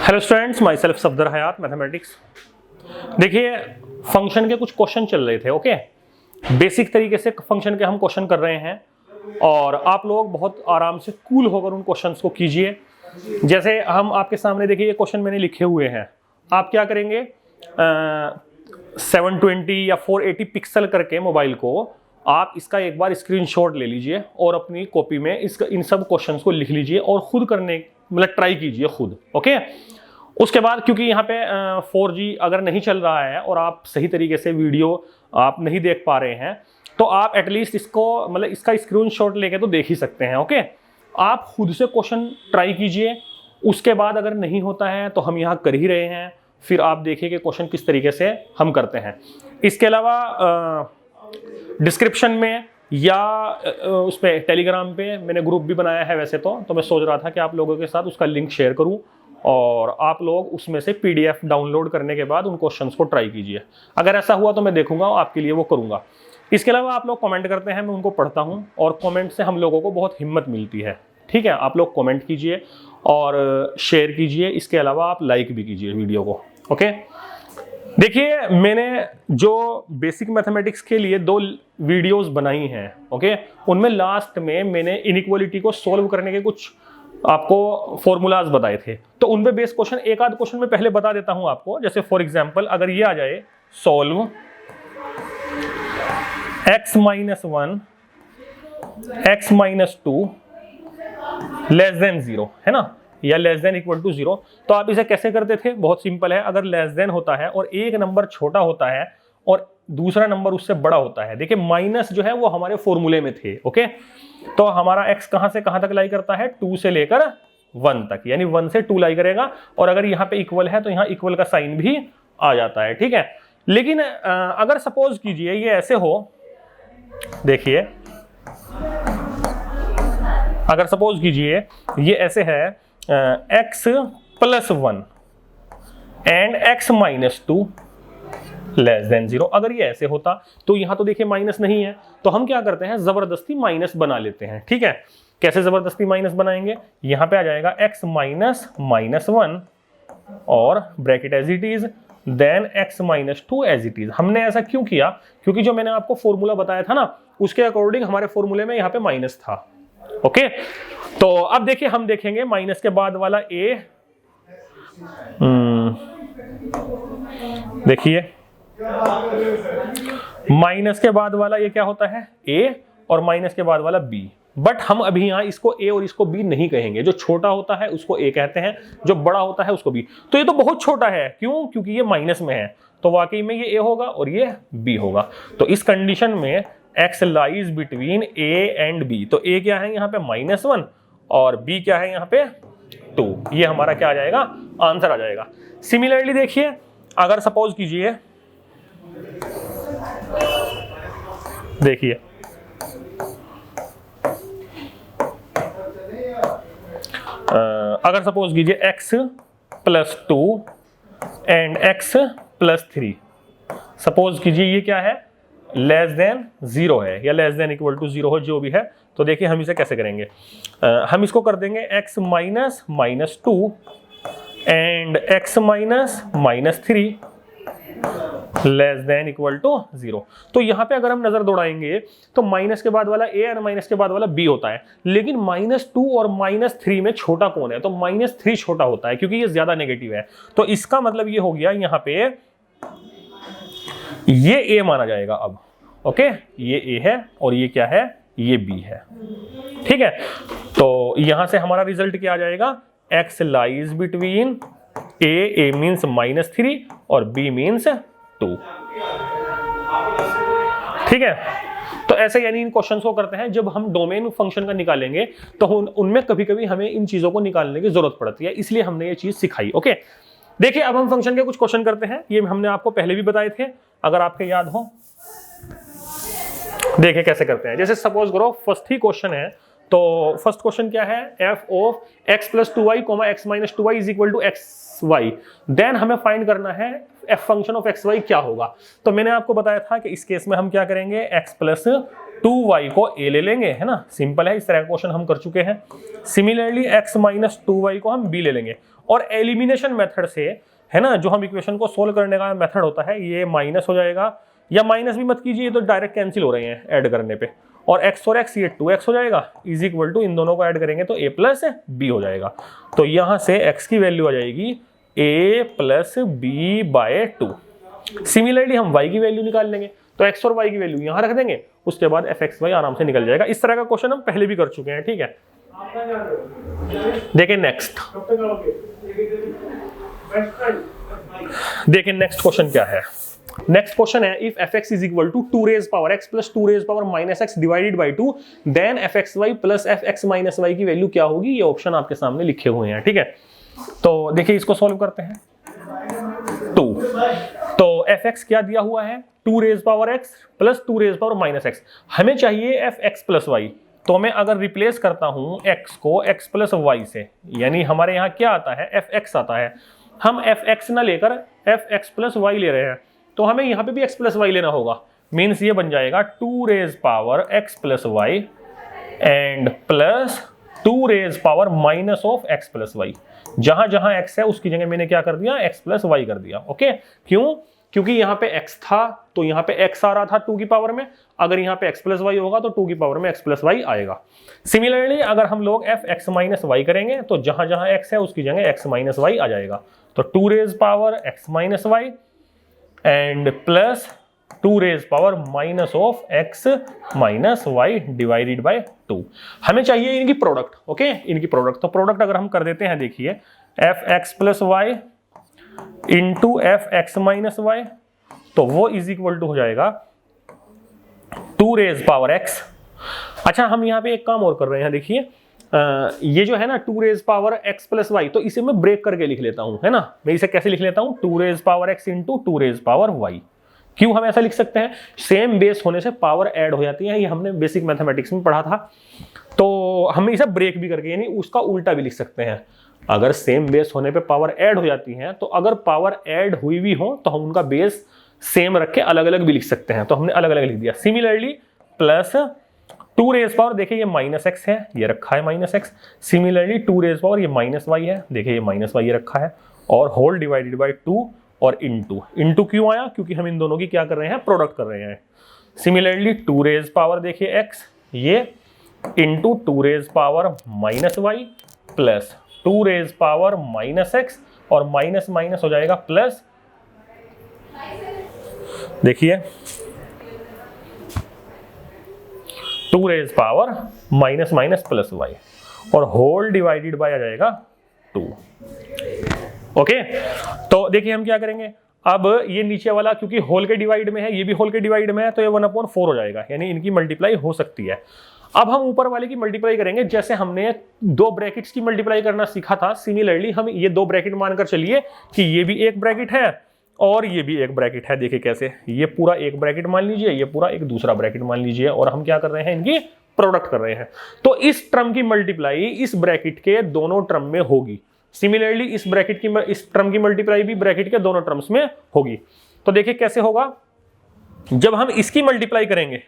Hello students, myself Safdar Hayat, mathematics. देखिए, function के कुछ क्वेश्चन चल रहे थे। ओके, बेसिक तरीके से फंक्शन के हम क्वेश्चन कर रहे हैं और आप लोग बहुत आराम से कूल होकर उन क्वेश्चंस को कीजिए। जैसे हम आपके सामने देखिए, ये क्वेश्चन मैंने लिखे हुए हैं। आप क्या करेंगे, 720 या 480 पिक्सल करके मोबाइल को आप इसका एक बार स्क्रीनशॉट ले लीजिए और अपनी कॉपी में इन सब क्वेश्चंस को लिख लीजिए और खुद करने मतलब ट्राई कीजिए खुद। ओके, उसके बाद क्योंकि यहाँ पे 4G अगर नहीं चल रहा है और आप सही तरीके से वीडियो आप नहीं देख पा रहे हैं तो आप एटलीस्ट इसको मतलब इसका स्क्रीनशॉट लेके तो देख ही सकते हैं। ओके, आप खुद से क्वेश्चन ट्राई कीजिए। उसके बाद अगर नहीं होता है तो हम यहाँ कर ही रहे हैं, फिर आप देखिए कि क्वेश्चन किस तरीके से हम करते हैं। इसके अलावा डिस्क्रिप्शन में या उस पर टेलीग्राम पे मैंने ग्रुप भी बनाया है वैसे तो मैं सोच रहा था कि आप लोगों के साथ उसका लिंक शेयर करूं और आप लोग उसमें से PDF डाउनलोड करने के बाद उन क्वेश्चंस को ट्राई कीजिए। अगर ऐसा हुआ तो मैं देखूंगा आपके लिए वो करूंगा। इसके अलावा आप लोग कमेंट करते हैं, मैं उनको पढ़ता हूं और कमेंट से हम लोगों को बहुत हिम्मत मिलती है। ठीक है, आप लोग कमेंट कीजिए और शेयर कीजिए। इसके अलावा आप लाइक भी कीजिए वीडियो को। ओके, देखिए, मैंने जो बेसिक मैथमेटिक्स के लिए 2 वीडियोस बनाई हैं, ओके, उनमें लास्ट में मैंने इनइक्वालिटी को सॉल्व करने के कुछ आपको फॉर्मूलाज बताए थे। तो उनपे बेस क्वेश्चन एक आध क्वेश्चन में पहले बता देता हूं आपको। जैसे फॉर एग्जांपल अगर ये आ जाए, solve x - 1 x - 2 less than 0, है ना, या लेस देन इक्वल टू 0। तो आप इसे कैसे करते थे? बहुत सिंपल है। अगर लेस देन होता है और एक नंबर छोटा होता है और दूसरा नंबर उससे बड़ा होता है, देखिए माइनस जो है वो हमारे फॉर्मूले में थे। ओके, तो हमारा x कहां से कहां तक लाई करता है? 2 से लेकर 1 तक, यानी 1 से 2 लाई करेगा। और अगर यहां पे इक्वल है तो यहां इक्वल का साइन भी आ जाता है। ठीक है, लेकिन अगर सपोज कीजिए ये ऐसे हो, देखिए अगर सपोज कीजिए ये ऐसे है, x + 1 and x - 2 less than 0। अगर ये ऐसे होता तो यहां तो देखिए माइनस नहीं है, तो हम क्या करते हैं, जबरदस्ती माइनस बना लेते हैं। ठीक है, कैसे जबरदस्ती माइनस बनाएंगे? यहां पे आ जाएगा x - 1 और bracket as it is, then x - 2 as it is. हमने ऐसा क्यों किया? क्योंकि जो मैंने आपको फॉर्मूला बताया था ना, उसके अकॉर्डिंग हमारे फॉर्मूले में यहाँ पे माइनस था। ओके, तो अब देखिए हम देखेंगे माइनस के बाद वाला a, देखिए माइनस के बाद वाला ये क्या होता है? a, और माइनस के बाद वाला b। बट हम अभी यहां इसको a और इसको b नहीं कहेंगे। जो छोटा होता है उसको a कहते हैं, जो बड़ा होता है उसको b। तो ये तो बहुत छोटा है, क्यों? क्योंकि ये माइनस में है, तो वाकई में ये a होगा और ये b होगा। तो इस कंडीशन में x lies between a and b। तो a क्या है यहाँ पे? -1 और b क्या है यहाँ पे? 2। ये हमारा क्या आ जाएगा? आंसर आ जाएगा। सिमिलरली देखिए, अगर सपोज कीजिए, देखिए अगर सपोज कीजिए x + 2 एंड x + 3, सपोज कीजिए ये क्या है? लेस देन 0 है या लेस देन इक्वल टू 0 हो, जो भी है। तो देखिए हम इसे कैसे करेंगे, हम इसको कर देंगे x - 2 and x - 3 less than equal to 0। तो यहां पे अगर हम नजर दौड़ाएंगे तो माइनस के बाद वाला a और माइनस के बाद वाला b होता है, लेकिन -2 और -3 में छोटा कौन है? तो -3 छोटा होता है, क्योंकि ये ज्यादा नेगेटिव है। तो इसका मतलब ये हो गया, यहां पे ये a माना जाएगा अब। ओके, ये a है और ये क्या है? ये b है। ठीक है, तो यहां से हमारा रिजल्ट क्या आ जाएगा? x lies between a means -3 और b मीन्स 2। ठीक है, तो ऐसे यानी इन क्वेश्चंस को करते हैं। जब हम डोमेन फंक्शन का निकालेंगे तो उनमें कभी कभी हमें इन चीजों को निकालने की जरूरत पड़ती है, इसलिए हमने ये चीज सिखाई। ओके, देखिए अब हम फंक्शन के कुछ क्वेश्चन करते हैं। ये हमने आपको पहले भी बताए थे, अगर आपके याद हो। देखिए कैसे करते हैं। जैसे सपोज करो फर्स्ट ही क्वेश्चन है, तो फर्स्ट क्वेश्चन क्या है? f of x + 2y, x - 2y is equal to xy। Then हमें फाइंड करना है f फंक्शन ऑफ xy क्या होगा। तो मैंने आपको बताया था कि इस केस में हम क्या करेंगे? x + 2y को a ले लेंगे, है ना, सिंपल है, इस तरह का क्वेश्चन हम कर चुके हैं। सिमिलरली x माइनस 2y को हम b ले लेंगे, और एलिमिनेशन मेथड से, है ना, जो हम इक्वेशन को सोल्व करने का मेथड होता है, ये माइनस हो जाएगा, या माइनस भी मत कीजिए, तो डायरेक्ट कैंसिल हो रहे हैं ऐड करने पे, और x और x ये 2x हो जाएगा, इज इक्वल टू इन दोनों को ऐड करेंगे तो a प्लस b हो जाएगा। तो यहां से x की वैल्यू आ जाएगी a plus b by 2। Similarly हम y की वैल्यू निकाल लेंगे, तो x और y की वैल्यू यहां रख देंगे, उसके बाद fxy आराम से निकल जाएगा। इस तरह का क्वेश्चन हम पहले भी कर चुके हैं, ठीक है। देखिए नेक्स्ट, देखिए नेक्स्ट क्वेश्चन क्या है। नेक्स्ट क्वेश्चन है, if fx is equal to 2 raise power x plus 2 raise power minus x divided by 2 then fxy plus fx minus y की वैल्यू क्या होगी। ये ऑप्शन आपके सामने लिखे हुए हैं, ठीक है। तो देखिए इसको सॉल्व करते हैं। 2, तो fx क्या दिया हुआ है, 2 raise power x plus 2 raise power minus x। हमें चाहिए fx प्लस y, तो मैं अगर रिप्लेस करता हूं x को x प्लस y से, यानी हमारे यहाँ क्या आता है, fx आता है। हम fx ना लेकर fx प्लस y ले रहे हैं, तो हमें यहाँ पे भी x प्लस वाई लेना होगा। मीन्स ये बन जाएगा 2 raise power x plus y and plus 2 raise power minus of x plus y. जहां जहां x है उसकी जगह मैंने क्या कर दिया, x प्लस वाई कर दिया। ओके, क्यों, क्योंकि यहाँ पे x था तो यहाँ पे x आ रहा था 2 की पावर में, अगर यहाँ पे x प्लस वाई होगा तो 2 की पावर में x प्लस वाई आएगा। सिमिलरली अगर हम लोग fx माइनस वाई करेंगे तो जहां जहां x है उसकी जगह x माइनस वाई आ जाएगा। तो 2 raise power x minus y and plus 2 raise power minus of x minus y divided by 2। हमें चाहिए इनकी प्रोडक्ट। ओके, इनकी प्रोडक्ट, तो प्रोडक्ट अगर हम कर देते हैं, देखिए fx plus y into fx minus y, तो वो इज इक्वल टू हो जाएगा 2 रेज पावर x। अच्छा, हम यहाँ पे एक काम और कर रहे हैं, देखिए ये जो है ना 2 raise power x plus y, तो इसे मैं ब्रेक करके लिख लेता हूं, है ना। मैं इसे कैसे लिख लेता हूं, 2 raise power x into 2 raise power y। क्यों हम ऐसा लिख सकते हैं, सेम बेस होने से पावर ऐड हो जाती है, ये हमने बेसिक मैथमेटिक्स में पढ़ा था। तो हम इसे ब्रेक भी करके, यानी उसका उल्टा भी लिख सकते हैं। अगर सेम बेस होने पे पावर ऐड हो जाती है, तो अगर पावर ऐड हुई भी हो तो हम उनका बेस सेम रख के अलग अलग भी लिख सकते हैं, तो हमने अलग अलग लिख दिया। सिमिलरली प्लस 2 रेज पावर, देखिए ये माइनस x है, ये रखा है minus x। Similarly 2 raise power ये माइनस y है, देखिए ये माइनस y रखा है, और होल डिवाइडेड बाय 2 और इंटू क्यों आया, क्योंकि हम इन दोनों की क्या कर रहे हैं, प्रोडक्ट कर रहे हैं। सिमिलरली 2 रेज पावर देखिए x, ये into 2 raise power minus y plus 2 raise power minus x, और माइनस माइनस हो जाएगा प्लस, देखिए 2 raise power minus minus plus y, और होल डिवाइडेड बाय आ जाएगा 2। ओके, तो देखिए हम क्या करेंगे, अब ये नीचे वाला क्योंकि होल के डिवाइड में है, ये भी होल के डिवाइड में है, तो ये 1/4 हो जाएगा, यानी इनकी मल्टीप्लाई हो सकती है। अब हम ऊपर वाले की मल्टीप्लाई करेंगे, जैसे हमने 2 ब्रैकेट्स की मल्टीप्लाई करना सीखा था। सिमिलरली हम ये 2 ब्रैकेट मानकर चलिए कि ये भी एक ब्रैकेट है और ये भी एक ब्रैकेट है। देखिए कैसे, ये पूरा एक ब्रैकेट मान लीजिए, ये पूरा एक दूसरा ब्रैकेट मान लीजिए, और हम क्या कर रहे हैं, इनकी प्रोडक्ट कर रहे हैं। तो इस टर्म की मल्टीप्लाई इस ब्रैकेट के दोनों टर्म में होगी। सिमिलरली इस ब्रैकेट की, इस टर्म की मल्टीप्लाई भी ब्रैकेट के दोनों टर्म्स में होगी। तो देखिए कैसे होगा, जब हम इसकी मल्टीप्लाई करेंगे,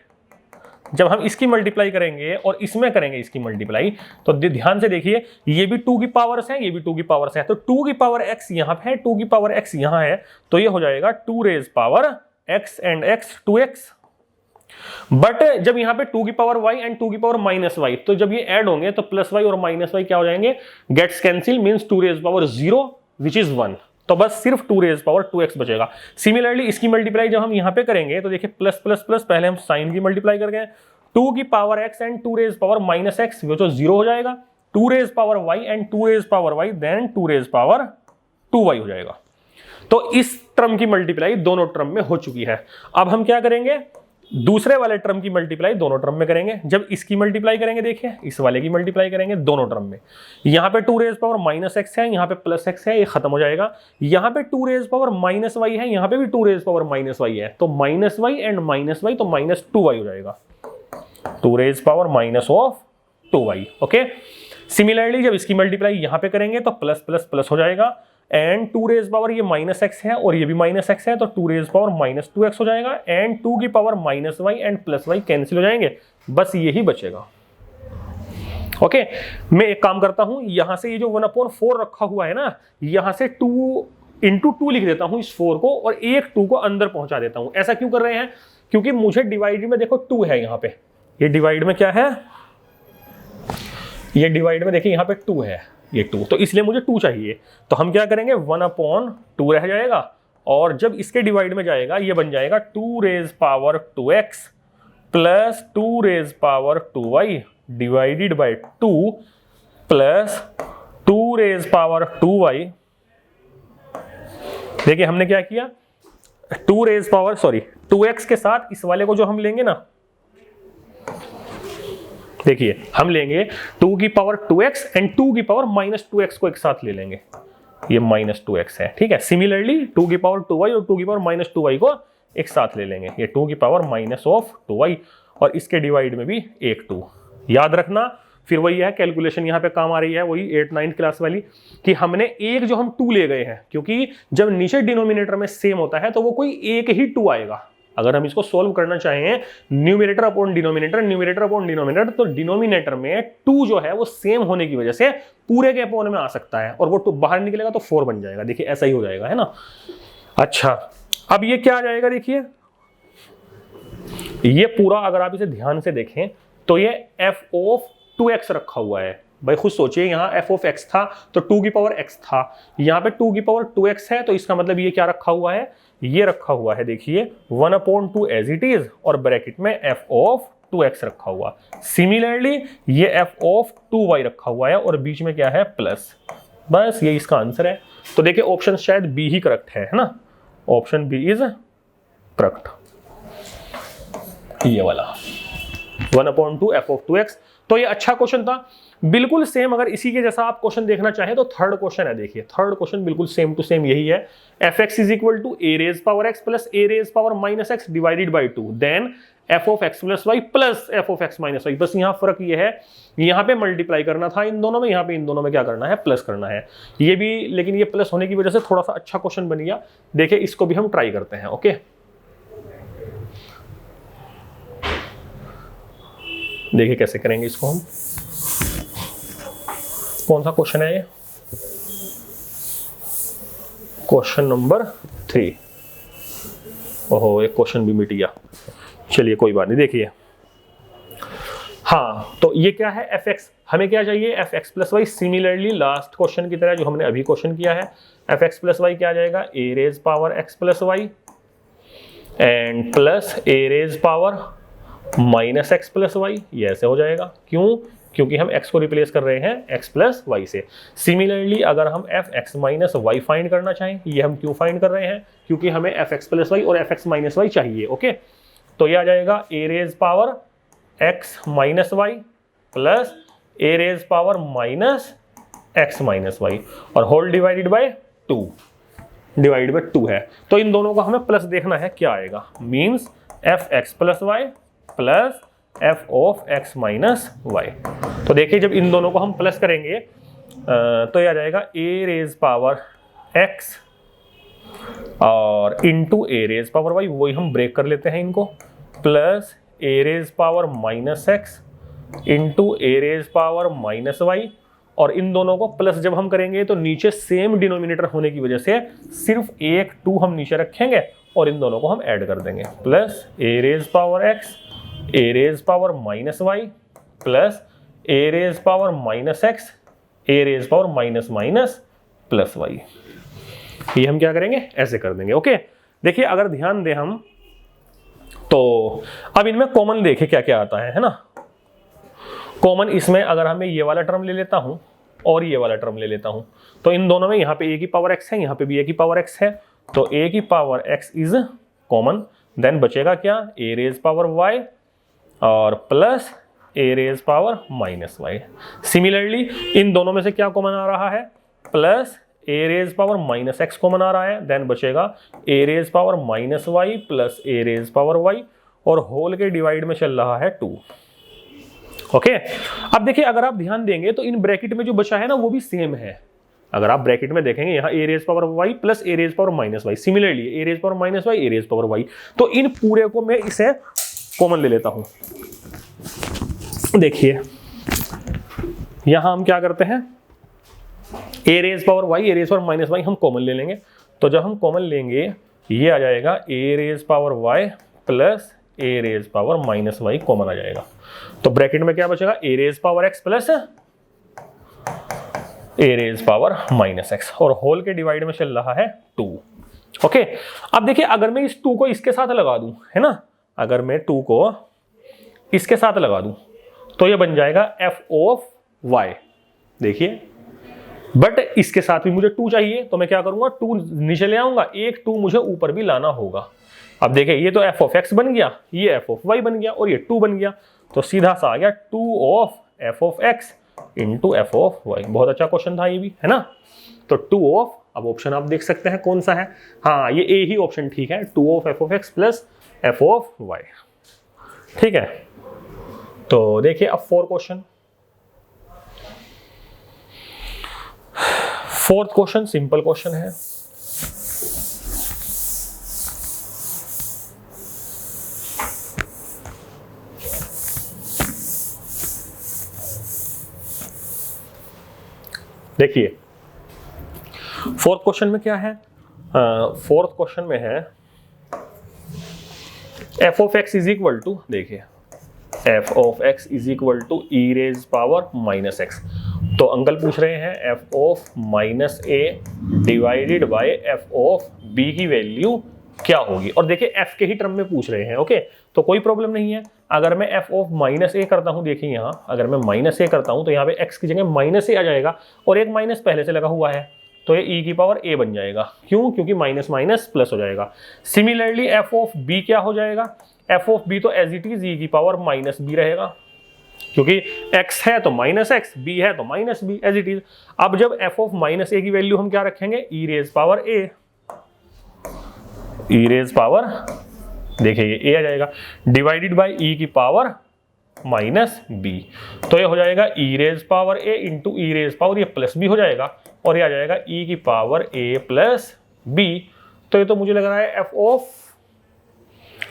जब हम इसकी मल्टीप्लाई करेंगे और इसमें करेंगे इसकी मल्टीप्लाई, तो ध्यान से देखिए ये भी 2 की पावर्स है, ये भी 2 की पावर्स है, तो 2 की पावर x यहां पे है, 2 की पावर x यहां है, तो ये हो जाएगा 2 raise power x and x 2x। But जब यहां पे 2 की पावर y एंड 2 की पावर माइनस y, तो जब ये ऐड होंगे तो प्लस y और माइनस y क्या हो जाएंगे, gets cancel, means 2 raise power 0 which is 1, तो बस सिर्फ 2 रेज पावर 2x बचेगा। सिमिलरली इसकी मल्टीप्लाई जब हम यहां पे करेंगे, तो देखिए प्लस प्लस प्लस, पहले हम साइन की मल्टीप्लाई कर गए, 2 की power x and 2 raise power minus x, वो तो 0 हो जाएगा, 2 raise power y and 2 raise power y, then 2 raise power 2y हो जाएगा। तो इस टर्म की मल्टीप्लाई दोनों टर्म में हो चुकी है। अब हम क्या करेंगे, दूसरे वाले टर्म की मल्टीप्लाई दोनों टर्म में करेंगे। जब इसकी मल्टीप्लाई करेंगे, देखिए इस वाले की मल्टीप्लाई करेंगे दोनों टर्म में, यहाँ पे 2 रेज पावर माइनस x है, यहाँ पे प्लस x है, ये खत्म हो जाएगा। यहाँ पे 2 रेज पावर माइनस y है, यहाँ पे भी 2 रेज पावर माइनस y है, तो minus y and minus y, तो माइनस 2y हो जाएगा, 2 raise power minus of 2y। Okay, similarly जब इसकी मल्टीप्लाई यहाँ पे करेंगे तो प्लस प्लस प्लस हो जाएगा, एंड 2 रेज पावर ये माइनस एक्स है और ये भी माइनस एक्स है, तो 2 रेज पावर माइनस 2x हो जाएगा, एंड 2 की power minus y and plus y cancel हो जाएंगे, बस यही बचेगा। ओके मैं एक काम करता हूं, यहां से ये जो 1/4 रखा हुआ है ना, यहां से 2 इंटू 2 लिख देता हूं इस 4 को, और एक 2 को अंदर पहुंचा देता हूं। ऐसा क्यों कर रहे हैं? क्योंकि मुझे डिवाइड में देखो 2 है, यहां पे ये डिवाइड में क्या है, ये डिवाइड में देखिए यहां पे 2 है, ये 2, तो इसलिए मुझे 2 चाहिए। तो हम क्या करेंगे, 1/2 रह जाएगा, और जब इसके डिवाइड में जाएगा ये बन जाएगा 2 raise power 2x plus 2 raise power 2y divided by 2 plus 2 raise power 2y। देखिए हमने क्या किया, 2x के साथ इस वाले को जो हम लेंगे ना, देखिए हम लेंगे 2 की पावर 2x एंड 2 की पावर माइनस 2x को एक साथ ले लेंगे, ये माइनस 2x है, ठीक है। सिमिलरली 2 की पावर 2y और 2 की पावर माइनस 2y को एक साथ ले लेंगे, ये 2 की पावर माइनस ऑफ 2y, और इसके डिवाइड में भी एक 2। याद रखना फिर वही है, कैलकुलेशन यहाँ पे काम आ रही है, वही 8-9 क्लास वाली, कि हमने एक जो हम 2 ले गए हैं, क्योंकि जब नीचे डिनोमिनेटर में सेम होता है तो वो कोई एक ही 2 आएगा। अगर हम इसको सोल्व करना चाहें न्यूमरेटर अपॉन डिनोमिनेटर, तो डिनोमिनेटर में 2 जो है वो सेम होने की वजह से पूरे के अपॉन में आ सकता है, और वो 2 बाहर निकलेगा तो 4 बन जाएगा। देखिए ऐसा ही हो जाएगा, है ना। अच्छा अब ये क्या आ जाएगा, देखिए ये पूरा अगर आप इसे ध्यान से देखें तो ये f ऑफ 2x रखा हुआ है। भाई खुद सोचिए, यहाँ f ऑफ x था तो 2 की पावर x था, यहाँ पे 2 की पावर 2x है, तो इसका मतलब ये क्या रखा हुआ है, ये रखा हुआ है देखिए 1/2 एज इट इज, और ब्रैकेट में f ऑफ 2x रखा हुआ। सिमिलरली ये f ऑफ 2y रखा हुआ है, और बीच में क्या है प्लस, बस ये इसका आंसर है। तो देखिए ऑप्शन शायद बी ही करेक्ट है ना, ऑप्शन बी इज करेक्ट, ये वाला 1/2 f ऑफ 2x। तो ये अच्छा क्वेश्चन था, बिल्कुल सेम। अगर इसी के जैसा आप क्वेश्चन देखना चाहें तो थर्ड क्वेश्चन है, देखिए थर्ड क्वेश्चन बिल्कुल सेम टू सेम यही है, fx is equal to a raise power x plus a raise power minus x divided by 2, then f of x plus y plus f of x minus y। बस यहाँ फर्क ये है, यहाँ पे multiply करना था इन दोनों में, यहाँ पे इन दोनों में क्या करना है, प्लस करना है। ये भी, लेकिन ये प्लस होने की वजह से थोड़ा सा अच्छा क्वेश्चन बन गया। देखिए इसको भी हम ट्राई करते हैं। ओके देखिए कैसे करेंगे इसको हम, कौन सा क्वेश्चन है ये, क्वेश्चन नंबर 3। ओहो एक क्वेश्चन भी मिट गया, चलिए कोई बात नहीं। देखिए हाँ, तो ये क्या है fx, हमें क्या चाहिए fx plus y. Similarly last question की तरह जो हमने अभी क्वेश्चन किया है, fx प्लस वाई क्या आ जाएगा, a raise power x plus y and plus a raise power minus x plus y, ये ऐसे हो जाएगा। क्यों? क्योंकि हम x को रिप्लेस कर रहे हैं x प्लस वाई से। सिमिलरली अगर हम fx माइनस वाई फाइंड करना चाहें, ये हम क्यों फाइंड कर रहे हैं, क्योंकि हमें fx प्लस वाई और fx माइनस वाई चाहिए। ओके तो ये आ जाएगा a raise power x minus y plus a raise power minus x minus y, और whole divided by 2, divided by 2 है। तो इन दोनों को हमें प्लस देखना है क्या आएगा, means fx plus y plus f of x minus y. तो देखिए जब इन दोनों को हम प्लस करेंगे तो ये आ जाएगा a रेज पावर x और into a raise power y, वही हम ब्रेक कर लेते हैं इनको, plus a raise power minus x into a raise power minus y, और इन दोनों को प्लस जब हम करेंगे तो नीचे सेम डिनोमिनेटर होने की वजह से सिर्फ एक 2 हम नीचे रखेंगे और इन दोनों को हम ऐड कर देंगे, plus a raise power x a raise power minus y plus a raise power minus x a raise power minus minus plus y. ये हम क्या करेंगे, ऐसे कर देंगे। ओके देखिए अगर ध्यान दें हम तो अब इनमें कॉमन देखें क्या क्या आता है ना। कॉमन इसमें अगर हमें ये वाला टर्म ले लेता हूं और ये वाला टर्म ले लेता हूं, तो इन दोनों में यहाँ पे a की पावर x है, यहाँ पे भी a की पावर x है, तो a की power x is common, then बचेगा क्या, a रेज पावर y और plus a raise power minus y. Similarly इन दोनों में से क्या कॉमन आ रहा है, plus a raise power minus x common आ रहा है, देन बचेगा a raise power minus y plus a raise power y, और होल के डिवाइड में चल रहा है 2। ओके अब देखिए अगर आप ध्यान देंगे तो इन ब्रैकेट में जो बचा है ना वो भी सेम है, अगर आप ब्रैकेट में देखेंगे यहाँ a raise power y plus a raise power minus y, similarly a raise power minus y a raise power y। तो इन पूरे को मैं इसे कॉमन ले लेता हूं। देखिए यहां हम क्या करते हैं, a raise power y a raise power minus y हम कॉमन ले लेंगे। तो जब हम कॉमन लेंगे ये आ जाएगा a raise power y plus a raise power minus y common आ जाएगा। तो ब्रैकेट में क्या बचेगा, a raise power x plus a raise power minus x, और होल के डिवाइड में चल रहा है 2। ओके, अब देखिए अगर मैं इस 2 को इसके साथ लगा दूं, है ना, अगर मैं 2 को इसके साथ लगा दूं तो ये बन जाएगा f ऑफ y। देखिए बट इसके साथ भी मुझे 2 चाहिए, तो मैं क्या करूंगा, 2 नीचे ले आऊंगा, एक 2 मुझे ऊपर भी लाना होगा। अब देखिए ये तो f ऑफ x बन गया, ये f ऑफ y बन गया और ये 2 बन गया, तो सीधा सा आ गया 2 of f of x into f of y। बहुत अच्छा क्वेश्चन था ये भी, है ना। तो 2 ऑफ, अब ऑप्शन आप देख सकते हैं कौन सा है, हाँ ये a ही ऑप्शन ठीक है, 2 of f of x plus f of y। ठीक है, तो देखिए अब 4 question. 4th question simple question है। देखिए 4th क्वेश्चन में क्या है, 4th क्वेश्चन में है f of x is equal to, देखिए f of x is equal to e raise power minus x। तो अंकल पूछ रहे हैं f of minus a divided by f of b की वैल्यू क्या होगी, और देखिए f के ही टर्म में पूछ रहे हैं। ओके, तो कोई प्रॉब्लम नहीं है। अगर मैं f ऑफ माइनस a करता हूं, देखिए यहाँ अगर मैं माइनस a करता हूं तो यहाँ पे x की जगह माइनस a आ जाएगा और एक माइनस पहले से लगा हुआ है, तो ये e की पावर a बन जाएगा। क्यों, क्योंकि माइनस माइनस प्लस हो जाएगा। सिमिलरली f ऑफ b क्या हो जाएगा, f ऑफ b तो एज इट इज e की पावर माइनस b रहेगा, क्योंकि x है तो माइनस x, b है तो minus b, as it is. अब जब f ऑफ माइनस a की वैल्यू हम क्या रखेंगे, e raise power a, e raise power, देखिए ये a आ जाएगा, डिवाइडेड बाय e की पावर माइनस b। तो ये हो जाएगा e raise power a into e raise power, ये प्लस b हो जाएगा, और ये आ जाएगा e की पावर a प्लस b। तो ये तो मुझे लग रहा है f ऑफ,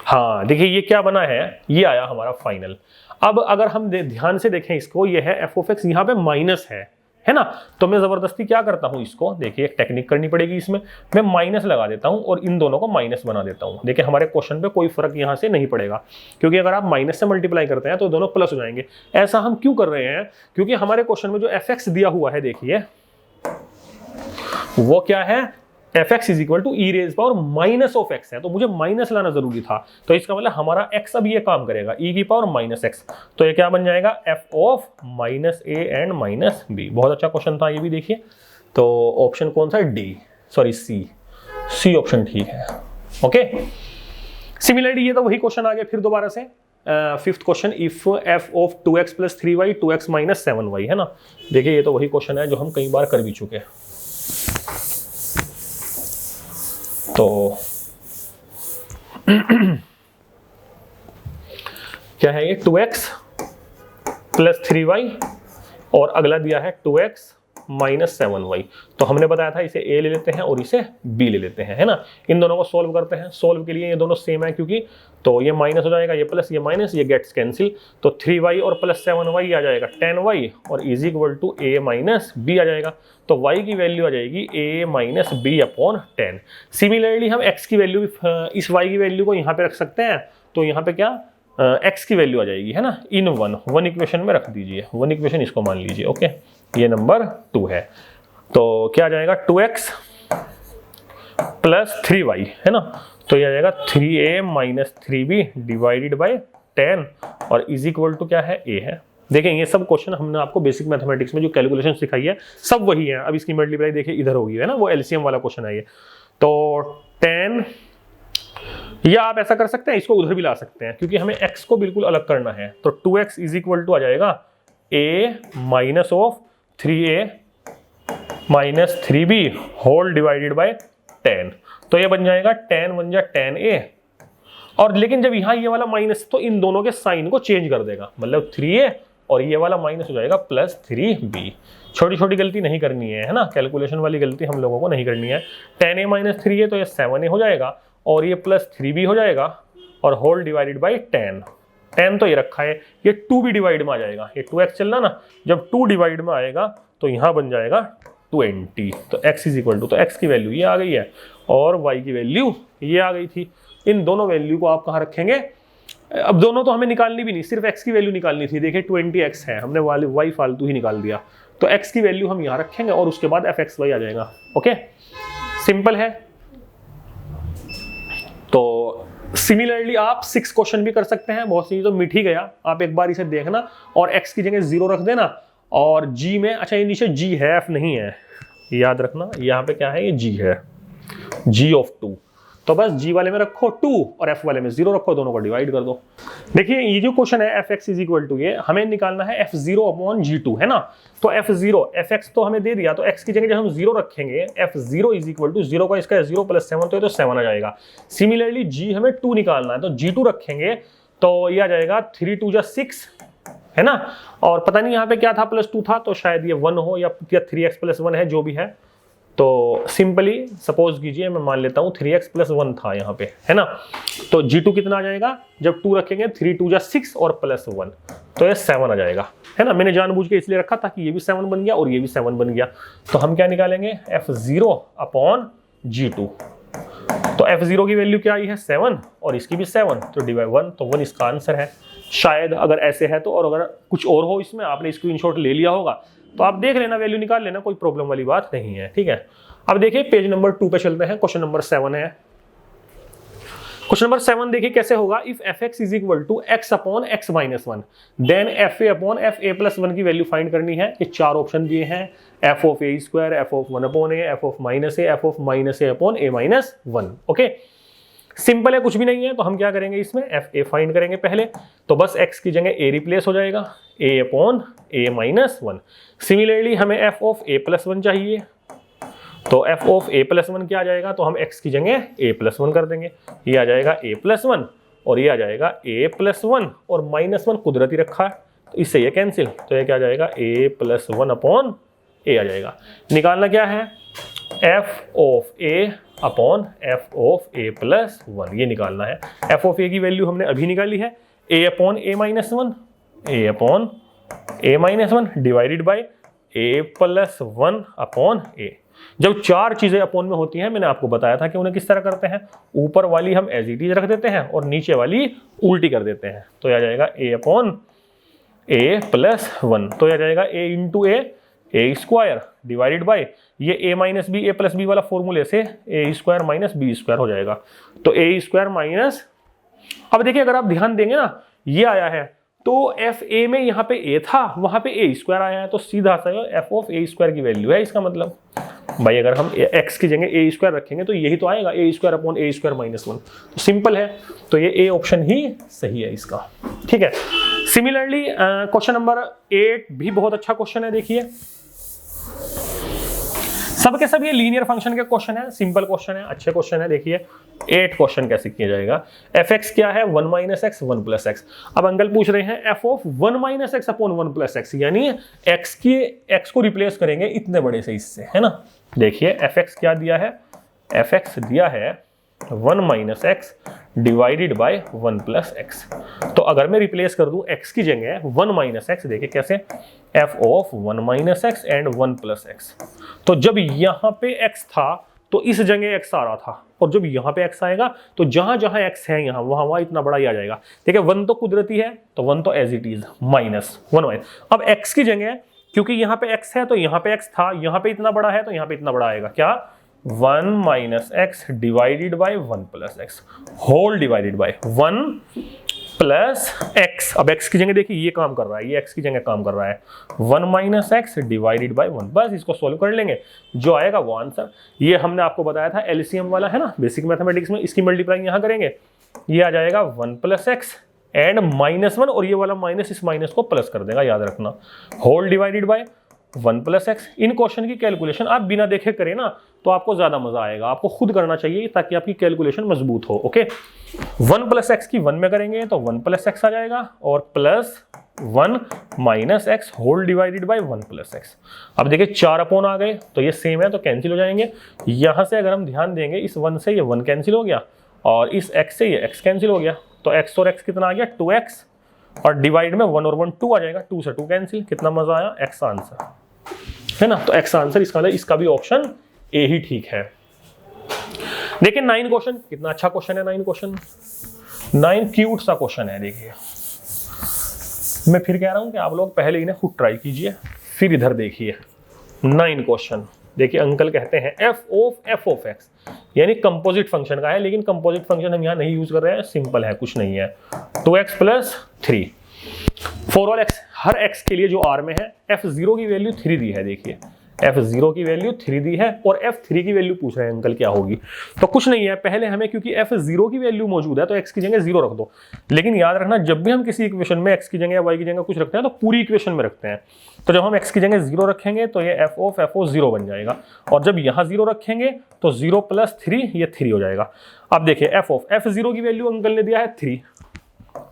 हाँ देखिए ये क्या बना है, ये आया हमारा फाइनल। अब अगर हम ध्यान से देखें इसको, ये है f ऑफ x, यहाँ पे माइनस है ना, तो मैं जबरदस्ती क्या करता हूं इसको, देखिए एक टेक्निक करनी पड़ेगी इसमें, मैं माइनस लगा देता हूं और इन दोनों को माइनस बना देता हूं। देखिए हमारे क्वेश्चन पे कोई फर्क यहां से नहीं पड़ेगा, क्योंकि अगर आप माइनस से मल्टीप्लाई करते हैं तो दोनों प्लस हो जाएंगे। ऐसा हम क्यों कर रहे हैं, क्योंकि हमारे क्वेश्चन में जो fx दिया हुआ है, देखिए वो क्या है, fx is equal to e raise power minus of x है, तो मुझे माइनस लाना जरूरी था। तो इसका मतलब हमारा x अब ये काम करेगा, e की पावर माइनस x, तो ये क्या बन जाएगा, f of minus a and minus b। बहुत अच्छा क्वेश्चन था ये भी। देखिए तो ऑप्शन कौन सा है, डी, सॉरी सी ऑप्शन ठीक है। ओके, सिमिलरली ये तो वही क्वेश्चन आ गया फिर दोबारा से। 5th question, if f of 2x plus 3y 2x minus 7y, है ना। देखिए ये तो वही क्वेश्चन है जो हम कई बार कर भी चुके हैं। तो क्या है ये, 2x प्लस 3y और अगला दिया है 2x माइनस 7y। तो हमने बताया था इसे a ले लेते हैं और इसे b ले लेते हैं, है ना। इन दोनों को सोल्व करते हैं, सोल्व के लिए ये दोनों सेम है क्योंकि, तो ये माइनस हो जाएगा, ये प्लस ये माइनस, ये गेट्स कैंसिल, तो 3y और प्लस 7y आ जाएगा 10y और is equal to a minus b आ जाएगा। तो y की वैल्यू आ जाएगी a minus b upon 10। Similarly हम x की वैल्यू, इस y की वैल्यू को यहाँ पे रख सकते हैं, तो यहाँ पे क्या x की वैल्यू आ जाएगी, है ना, इन वन इक्वेशन में रख दीजिए, वन इक्वेशन इसको मान लीजिए। ओके, ये नंबर 2 है, तो क्या आ जाएगा 2x प्लस 3y, है ना, तो ये आ जाएगा 3a minus 3b divided by 10 और इज इक्वल टू क्या है, a है। देखें ये सब क्वेश्चन हमने आपको बेसिक मैथमेटिक्स में जो कैलकुलेशन सिखाई है सब वही है। अब इसकी मल्टीप्लाई देखिए इधर होगी, है ना, वो एलसीएम वाला क्वेश्चन है ये। तो 10, या आप ऐसा कर सकते हैं, इसको उधर भी ला सकते हैं क्योंकि हमें x को बिल्कुल अलग करना है। तो 2x इज इक्वल टू आ जाएगा a minus of 3a minus 3b whole divided by 10। तो ये बन जाएगा 10 बन जा 10a, और लेकिन जब यहाँ ये वाला माइनस, तो इन दोनों के साइन को चेंज कर देगा, मतलब 3a और ये वाला माइनस हो जाएगा +3b। छोटी छोटी गलती नहीं करनी है ना, कैलकुलेशन वाली गलती हम लोगों को नहीं करनी है। 10a - 3a तो ये 7a हो जाएगा और ये +3b हो जाएगा और होल डिवाइडेड बाई 10 तो ये रखा है, ये 2b डिवाइड में आ जाएगा, ये 2x चलना ना, जब 2 डिवाइड में आएगा तो यहाँ बन जाएगा 20। तो x तो x की वैल्यू ये आ गई है और y की वैल्यू ये आ गई थी। इन दोनों वैल्यू को आप कहाँ रखेंगे? अब दोनों तो हमें निकालनी भी नहीं, सिर्फ x की वैल्यू निकालनी थी। देखिए 20x है, हमने y फालतू ही निकाल दिया, तो x की वैल्यू हम यहाँ रखेंगे और उसके बाद fxy आ जाएगा। ओके, सिंपल है। तो सिमिलरली आप 6 क्वेश्चन भी कर सकते हैं, बहुत सी तो मिट ही गया। आप एक बार इसे देखना और x की जगह 0 रख देना और g में, अच्छा ये नीचे g है f नहीं है, याद रखना यहाँ पे क्या है, ये g है, g ऑफ 2। तो बस g वाले में रखो 2 और f वाले में 0 रखो, दोनों को डिवाइड कर दो। देखिए ये जो क्वेश्चन है fx ये हमें निकालना है f0/g2 है ना। तो f0 fx तो हमें दे दिया, तो x की जगह जब हम 0 रखेंगे f0 0 का इसका 0 + 7 तो ये तो 7 आ जाएगा। सिमिलरली g हमें 2 निकालना है, तो g2 रखेंगे तो ये आ जाएगा 3 × 2 = 6 है ना। और पता नहीं यहाँ पे क्या था, +2 था तो शायद ये 1 हो या 3x + 1 है, जो भी है। तो सिंपली सपोज कीजिए, मैं मान लेता हूँ 3x + 1 था यहाँ पे है ना। तो g2 कितना आ जाएगा, जब 2 रखेंगे 3 × 2 = 6 और +1 तो ये 7 आ जाएगा है ना। मैंने जानबूझ के इसलिए रखा था कि ये भी 7 बन गया और ये भी 7 बन गया। तो हम क्या निकालेंगे, f0/g2। तो f0 की वैल्यू क्या आई है, 7 और इसकी भी 7, तो डिवाइड 1, तो 1 इसका आंसर है। शायद अगर ऐसे है तो, और अगर कुछ और हो इसमें, आपने स्क्रीनशॉट ले लिया होगा तो आप देख लेना, वैल्यू निकाल लेना, कोई प्रॉब्लम वाली बात नहीं है। ठीक है, अब देखिए पेज नंबर 2 पे चलते हैं, क्वेश्चन नंबर 7 है। क्वेश्चन नंबर 7 देखिए कैसे होगा, if fx = x/x - 1 then fa/fa+1 की वैल्यू फाइंड करनी है। ये 4 ऑप्शन दिए हैं, f(a², f(1/a), f(-a), f(-a/a-1). Okay, simple है, कुछ भी नहीं है। तो हम क्या करेंगे, इसमें fa फाइंड करेंगे पहले। तो बस x की जगह a रिप्लेस हो जाएगा, a/a-1। सिमिलरली हमें f(a+1) चाहिए, तो f(a+1) क्या आ जाएगा, तो हम x की जगह a+1 कर देंगे। ये आ जाएगा a+1 और ये आ जाएगा a+1 और -1 कुदरती रखा है तो इससे ये कैंसिल, तो ये क्या आ जाएगा, a+1/a आ जाएगा। निकालना क्या है, f(a/f(a+1) ये निकालना है। f(a) की वैल्यू हमने अभी निकाली है, a/a-1 डिवाइडेड बाई a+1/a। जब 4 चीजें अपोन में होती हैं, मैंने आपको बताया था कि उन्हें किस तरह करते हैं, ऊपर वाली हम एज इट इज रख देते हैं और नीचे वाली उल्टी कर देते हैं। तो आ जाएगा a/a+1, तो आ जाएगा a डिवाइडेड बाई ये a - b a+b वाला फॉर्मूले से a² - b² हो जाएगा। तो a²। अब देखिए अगर आप ध्यान देंगे ना, ये आया है तो fa में यहाँ पे a था, वहां पे a² आया है, तो सीधा सा f(a² की वैल्यू है। इसका मतलब भाई अगर हम x की जगह a² रखेंगे तो यही तो आएगा, a²/a² - 1। तो सिंपल है, तो ये a ऑप्शन ही सही है इसका। ठीक है, सिमिलरली क्वेश्चन नंबर 8 भी बहुत अच्छा क्वेश्चन है। देखिए सबके सब ये लीनियर फंक्शन के क्वेश्चन है, सिंपल क्वेश्चन है, अच्छे क्वेश्चन है। देखिए 8 क्वेश्चन कैसे किया जाएगा। fx क्या है, 1 - x 1 + x। अब अंकल पूछ रहे हैं f(1 - x/1 + x), यानी x को रिप्लेस करेंगे इतने बड़े से इससे, है ना। देखिए fx क्या दिया है, fx दिया है 1 - x डिवाइडेड बाय 1 + x। तो अगर मैं रिप्लेस कर दूं x की जगह 1 - x, देखिए कैसे, f(1 - x एंड 1 + x। तो जब यहाँ पे x था तो इस जगह x आ रहा था, और जब यहाँ पे x आएगा तो जहां जहां x है यहाँ वहां इतना बड़ा ही आ जाएगा। देखिए 1 तो कुदरती है, तो 1 तो एज इट इज -1। अब x की जगह, क्योंकि यहाँ पे x है तो यहाँ पे x था, यहाँ पे इतना बड़ा है तो यहाँ पे इतना बड़ा आएगा, क्या, 1 - x divided by 1 + x whole divided by 1 + x। अब x की जगह देखिए ये काम कर रहा है, ये x की जगह काम कर रहा है, 1 - x डिवाइडेड बाय 1। बस इसको सोल्व कर लेंगे, जो आएगा वो आंसर। ये हमने आपको बताया था एलसीएम वाला है ना, बेसिक मैथमेटिक्स में, इसकी मल्टीप्लाई यहाँ करेंगे, ये आ जाएगा 1 + x एंड -1, और ये वाला माइनस इस माइनस को प्लस कर देगा, याद रखना, होल डिवाइडेड बाय 1 + x। इन क्वेश्चन की कैलकुलेशन आप बिना देखे करें ना तो आपको ज्यादा मजा आएगा, आपको खुद करना चाहिए ताकि आपकी कैलकुलेशन मजबूत हो। ओके, 1 + x की 1 में करेंगे तो 1 + x आ जाएगा और +1 - x whole divided by 1 + x। अब देखिए 4 अपॉन आ गए तो ये सेम है तो कैंसिल हो जाएंगे। यहां से अगर हम ध्यान देंगे इस 1 से ये 1 कैंसिल हो गया और इस x से ये x कैंसिल हो गया, तो x और x कितना आ गया 2x और डिवाइड में 1 और 1 2 आ जाएगा, 2 से 2 कैंसिल। कितना मजा आया, x आंसर है ना। तो x आंसर इसका मतलब इसका भी ऑप्शन ए ही ठीक है। देखिए 9 क्वेश्चन, कितना अच्छा क्वेश्चन है 9 क्वेश्चन, 9 क्यूट सा क्वेश्चन है। देखिए मैं फिर कह रहा हूं कि आप लोग पहले इन्हें खुद ट्राई कीजिए फिर इधर देखिए 9 क्वेश्चन। देखिए अंकल कहते हैं f of x यानी कंपोजिट फंक्शन का है, लेकिन कंपोजिट फंक्शन हम यहां नहीं यूज कर रहे हैं, सिंपल है कुछ नहीं है। 2x + 3 for all x, her x के लिए जो r में है f0 की वैल्यू 3 दी है। देखिए f0 की वैल्यू 3 दी है और f3 की वैल्यू पूछ रहे हैं अंकल क्या होगी। तो कुछ नहीं है, पहले हमें क्योंकि f0 की वैल्यू मौजूद है तो x की जगह 0 रख दो। लेकिन याद रखना जब भी हम किसी इक्वेशन में x की जगह या y की जगह कुछ रखते हैं तो पूरी इक्वेशन में रखते हैं। तो जब हम x की जगह 0 रखेंगे तो ये f of 0 बन जाएगा और जब यहाँ 0 रखेंगे तो 0 + 3 ये 3 हो जाएगा। अब देखिए f of f0 की वैल्यू अंकल ने दिया है 3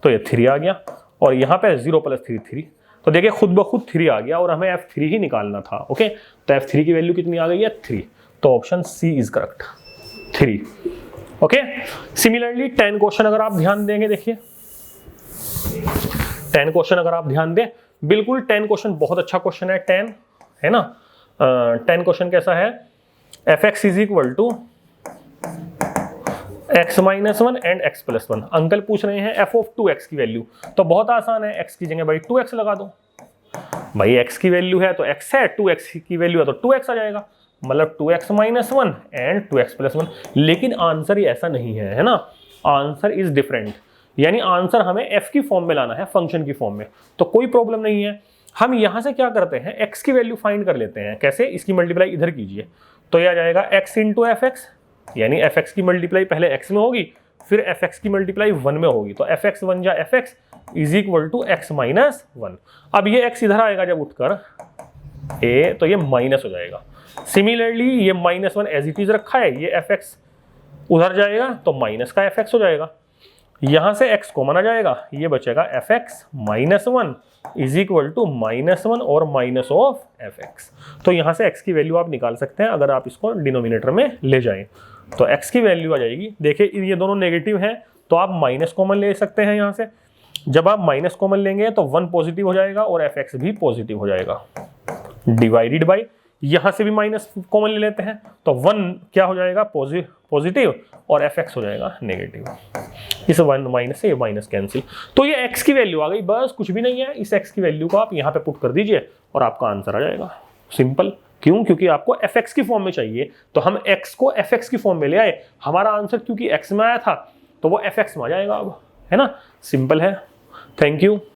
तो ये 3 आ गया और यहाँ पे 0 + 3 3, तो देखिए खुद ब खुद 3 आ गया और हमें f3 ही निकालना था। ओके, तो f3 की वैल्यू कितनी आ गई है 3, तो option C is correct 3। Okay, similarly 10 question अगर आप ध्यान देंगे, देखिए 10 क्वेश्चन अगर आप ध्यान दें, बिल्कुल 10 क्वेश्चन बहुत अच्छा क्वेश्चन है 10, है ना। 10 क्वेश्चन कैसा है, fx = x - 1 and x + 1। Uncle पूछ रहे हैं f of 2x की वैल्यू, तो बहुत आसान है, x की जगह भाई 2x लगा दो। भाई x की वैल्यू है तो x है, 2x की वैल्यू है तो 2x आ जाएगा, मतलब 2x - 1 एंड 2x + 1। लेकिन आंसर ये ऐसा नहीं है, है ना, आंसर इज डिफरेंट, यानी आंसर हमें f की फॉर्म में लाना है, फंक्शन की फॉर्म में। तो कोई प्रॉब्लम नहीं है, हम यहां से क्या करते हैं x की वैल्यू फाइंड कर लेते हैं। कैसे, इसकी मल्टीप्लाई इधर कीजिए तो यह आ जाएगा x × fx, यानी fx की मल्टीप्लाई पहले x में होगी फिर fx की मल्टीप्लाई 1 में होगी, तो fx 1 जा fx = x - 1। अब ये x इधर आएगा जब उठकर a तो ये माइनस हो जाएगा। सिमिलरली ये -1 एज इट इज रखा है, ये fx उधर जाएगा तो माइनस का fx हो जाएगा, यहां से x कॉमन आ जाएगा, ये बचेगा fx - 1 = -1 और माइनस ऑफ fx। तो यहां से x की वैल्यू आप निकाल सकते हैं अगर आप इसको डिनोमिनेटर में ले जाएं तो x की वैल्यू आ जाएगी। देखिए ये दोनों नेगेटिव हैं तो आप माइनस कॉमन ले सकते हैं यहाँ से, जब आप माइनस कॉमन लेंगे तो 1 पॉजिटिव हो जाएगा और fx भी पॉजिटिव हो जाएगा, डिवाइडेड बाय यहां से भी माइनस कॉमन ले लेते हैं तो 1 क्या हो जाएगा पॉजिटिव और fx हो जाएगा नेगेटिव। इस 1 से ये माइनस कैंसिल, तो ये x की वैल्यू आ गई, बस कुछ भी नहीं है। इस x की वैल्यू को आप यहाँ पे पुट कर दीजिए और आपका आंसर आ जाएगा, सिंपल। क्यों, क्योंकि आपको fx की फॉर्म में चाहिए तो हम x को fx की फॉर्म में ले आए, हमारा आंसर क्योंकि x में आया था तो वो fx में आ जाएगा अब, है ना, सिंपल है। Thank you.